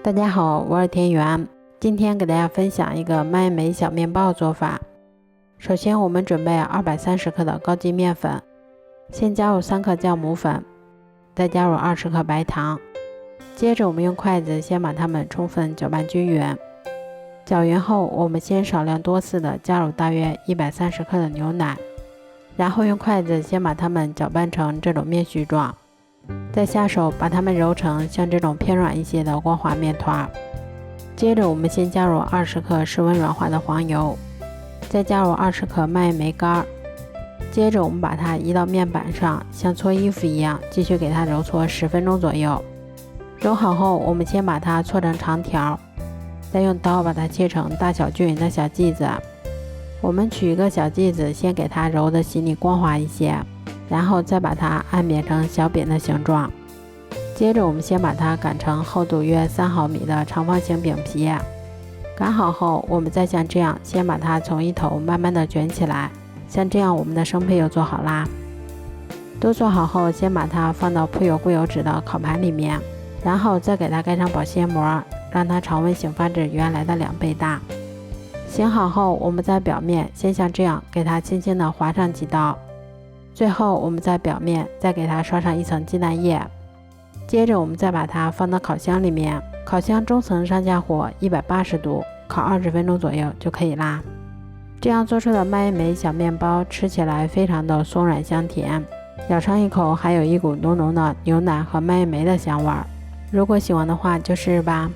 大家好，我是田园，今天给大家分享一个麦梅小面包做法。首先我们准备230克的高筋面粉，先加入3克酵母粉，再加入20克白糖，接着我们用筷子先把它们充分搅拌均匀。搅匀后，我们先少量多次的加入大约130克的牛奶，然后用筷子先把它们搅拌成这种面絮状，再下手把它们揉成像这种偏软一些的光滑面团。接着我们先加入20克室温软化的黄油，再加入20克麦芽干，接着我们把它移到面板上，像搓衣服一样继续给它揉搓10分钟左右。揉好后，我们先把它搓成长条，再用刀把它切成大小均匀的小剂子。我们取一个小剂子，先给它揉得细腻光滑一些，然后再把它按扁成小饼的形状。接着我们先把它擀成厚度约3毫米的长方形饼皮。擀好后，我们再像这样先把它从一头慢慢的卷起来，像这样我们的生胚就做好啦。都做好后，先把它放到铺有固有纸的烤盘里面，然后再给它盖上保鲜膜，让它常温醒发至原来的2倍大。醒好后，我们在表面先像这样给它轻轻的划上几刀，最后我们在表面再给它刷上一层鸡蛋液。接着我们再把它放到烤箱里面，烤箱中层上下火180度，烤20分钟左右就可以啦。这样做出的麦梅小面包吃起来非常的松软香甜，咬上一口还有一股浓浓的牛奶和麦梅的香味。如果喜欢的话就试试吧。